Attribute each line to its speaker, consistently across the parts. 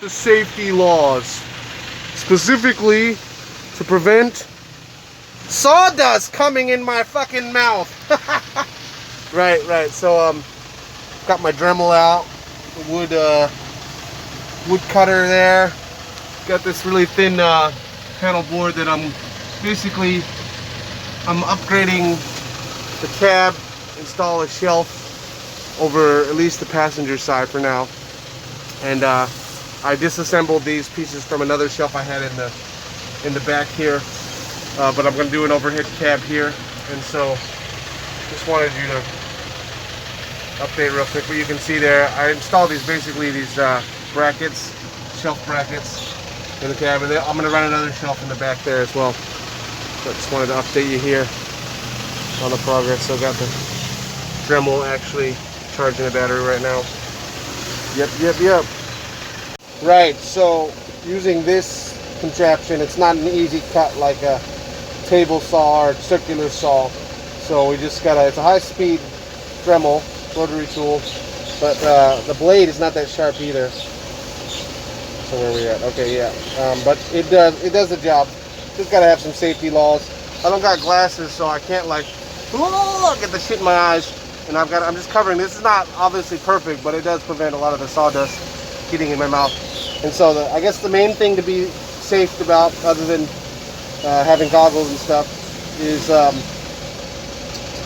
Speaker 1: the safety laws, specifically to prevent sawdust coming in my fucking mouth. Right. So got my Dremel out, the wood cutter there. Got this really thin panel board that I'm upgrading the cab, install a shelf over at least the passenger side for now. And I disassembled these pieces from another shelf I had in the back here, but I'm going to do an overhead cab here. And so just wanted you to update real quick. What you can see there, I installed these brackets, shelf brackets in the cab, and then I'm going to run another shelf in the back there as well. So I just wanted to update you here on the progress. So I got the Dremel actually charging the battery right now. Yep. Right, so using this contraption, it's not an easy cut like a table saw or circular saw. So we just got it's a high-speed Dremel rotary tool, but the blade is not that sharp either. So where are we at? Okay, yeah. But it does the job. Just gotta have some safety laws. I don't got glasses, so I can't like get the shit in my eyes. And I'm just covering. This is not obviously perfect, but it does prevent a lot of the sawdust getting in my mouth. And so I guess the main thing to be safe about, other than having goggles and stuff, is to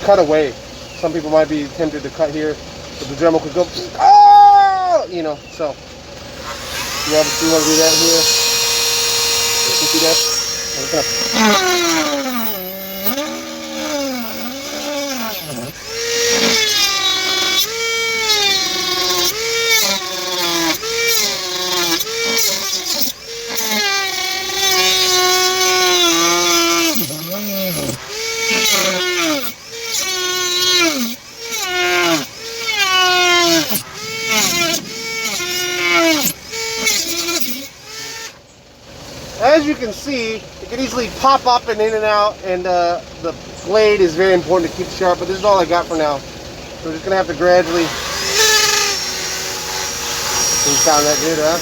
Speaker 1: cut away. Some people might be tempted to cut here, but the Dremel could go, oh, you know. So you obviously want to do that here. You can see that. As you can see, it can easily pop up and in and out, and the blade is very important to keep sharp, but this is all I got for now. So we're just going to have to gradually... Doesn't sound that good, huh?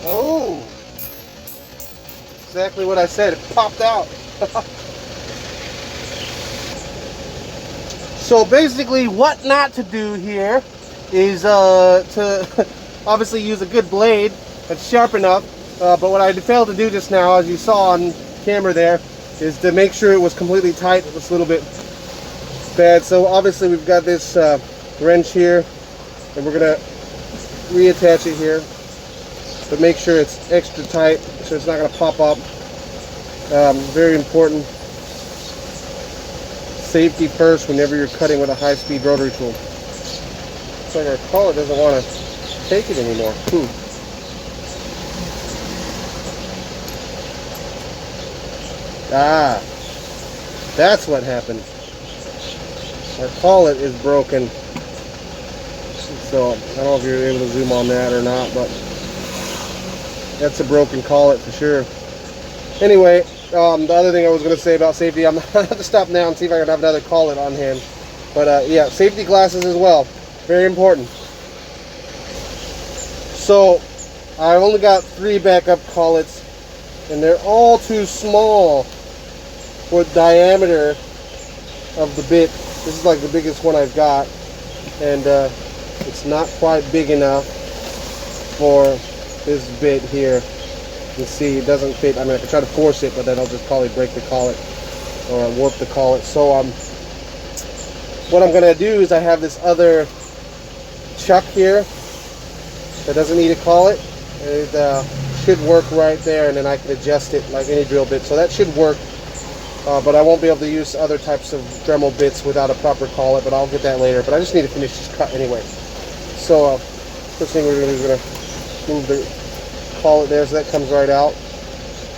Speaker 1: Oh! Exactly what I said, it popped out. So basically what not to do here is to obviously use a good blade that's sharp enough, but what I failed to do just now, as you saw on camera there, is to make sure it was completely tight. It was a little bit bad. So obviously we've got this wrench here, and we're going to reattach it here, but make sure it's extra tight so it's not going to pop up. Very important. Safety first whenever you're cutting with a high-speed rotary tool. Looks like our collett doesn't want to take it anymore. Ah, that's what happened. Our collett is broken. So I don't know if you're able to zoom on that or not, but that's a broken collett for sure. Anyway, the other thing I was going to say about safety, I'm going to have to stop now and see if I can have another collett on hand. But yeah, safety glasses as well. Very important. So I only got 3 backup collets, and they're all too small for the diameter of the bit. This is like the biggest one I've got, and it's not quite big enough for this bit here. You can see it doesn't fit. I mean, I could try to force it, but then I'll just probably break the collet or warp the collet. So what I'm going to do is I have this other chuck here that doesn't need a collet. It should work right there, and then I can adjust it like any drill bit. So that should work, but I won't be able to use other types of Dremel bits without a proper collet, but I'll get that later. But I just need to finish this cut anyway. So first thing we're going to do is going to move the collet there, so that comes right out,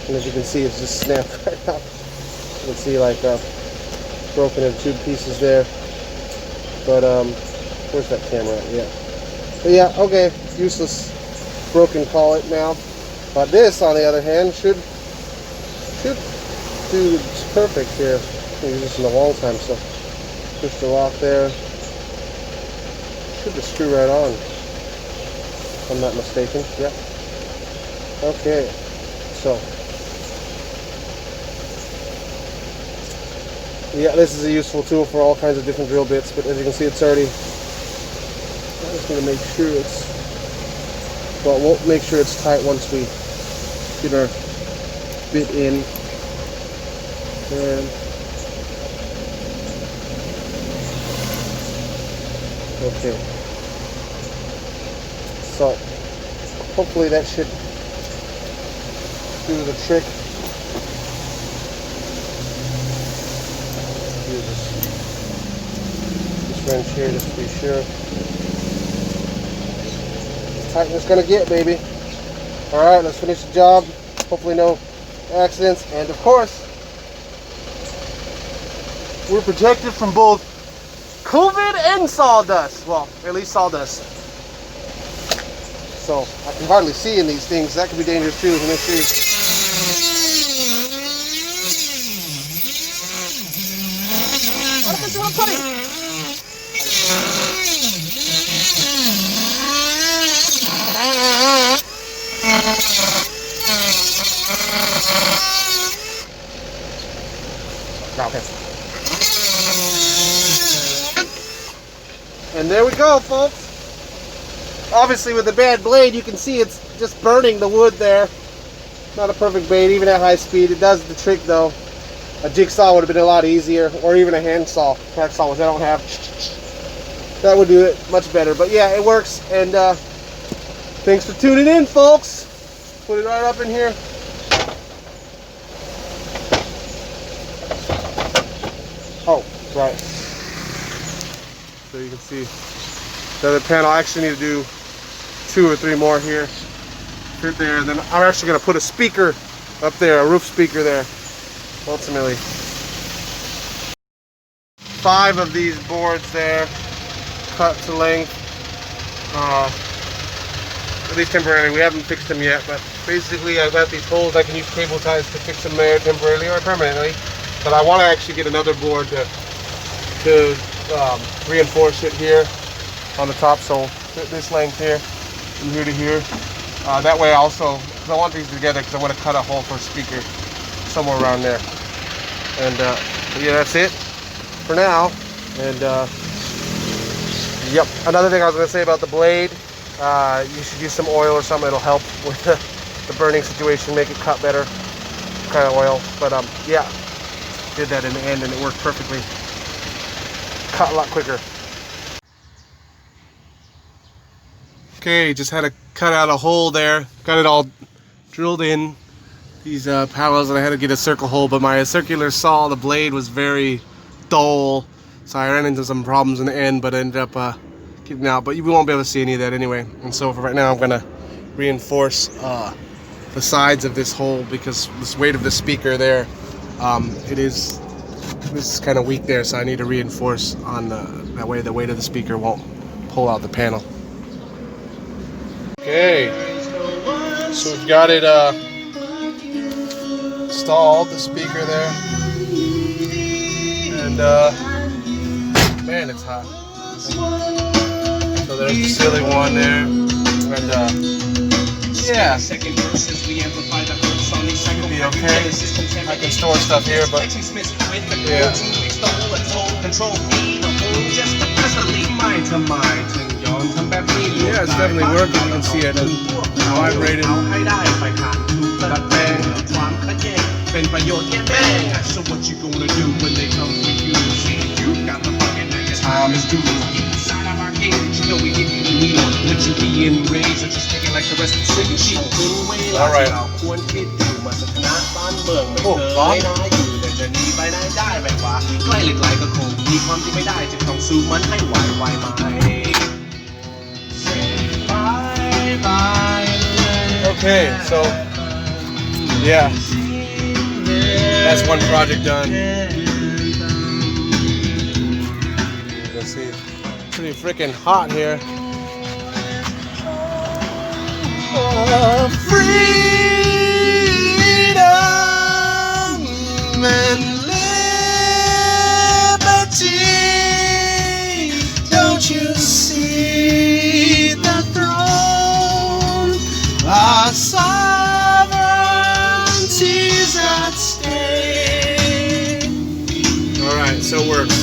Speaker 1: and as you can see, it's just snapped right out. You can see like broken into 2 pieces there, but where's that camera at? Yeah, but yeah, okay, useless broken collet now. But this, on the other hand, should dude, it's perfect here. I use this in a long time, so push the lock there. Should just screw right on, if I'm not mistaken. Yep. Okay, so yeah, this is a useful tool for all kinds of different drill bits, but as you can see, it's already, I just need to make sure it's, well, we'll make sure it's tight once we get our bit in. And okay, so hopefully that should do the trick. Use this wrench here just to be sure. As tight as it's gonna get, baby. All right, let's finish the job. Hopefully no accidents, and of course we're protected from both COVID and sawdust. Well, at least sawdust. So I can hardly see in these things. That could be dangerous too. Let me see. Okay. And there we go, folks. Obviously with the bad blade, you can see it's just burning the wood there. Not a perfect blade, even at high speed. It does the trick though. A jigsaw would have been a lot easier, or even a handsaw, hacksaw, which I don't have. That would do it much better. But yeah, it works. And thanks for tuning in, folks. Put it right up in here. Oh, right. So you can see the other panel. I actually need to do 2 or 3 more here. Fit there, and then I'm actually going to put a speaker up there, a roof speaker there. Ultimately, 5 of these boards there, cut to length. At least temporarily. We haven't fixed them yet, but basically I've got these holes. I can use cable ties to fix them there temporarily or permanently. But I want to actually get another board to reinforce it here on the top. So this length here, from here to here. That way also, because I want these together, because I want to cut a hole for a speaker somewhere around there. And yeah, that's it for now. And yep, another thing I was going to say about the blade, you should use some oil or something. It'll help with the burning situation, make it cut better, kind of oil. But yeah, did that in the end and it worked perfectly. Cut a lot quicker. Okay, just had to cut out a hole there. Got it all drilled in. These paddles, and I had to get a circle hole, but my circular saw, the blade was very dull, so I ran into some problems in the end, but I ended up getting out. But you won't be able to see any of that anyway. And so for right now, I'm gonna reinforce the sides of this hole, because this weight of the speaker there, this is kind of weak there, so I need to reinforce on that way the weight of the speaker won't pull out the panel. Okay, so we've got it installed, the speaker there, and man, it's hot. So there's the ceiling one there, and yeah, should be okay. I can store stuff here, but yeah. Yeah, it's definitely working. You can see it vibrating. So what you gonna do when they come for you? See, you got the fucking time is due. Inside of our cage, you know we give you the needle. Let you be enraged or just take it like the rest of the city sheet. All right. Okay, so yeah, that's one project done. Let's see, it's pretty freaking hot here. Freedom,
Speaker 2: and liberty. Don't you see the throne? Our sovereignty's at stake.
Speaker 1: All right, so it works.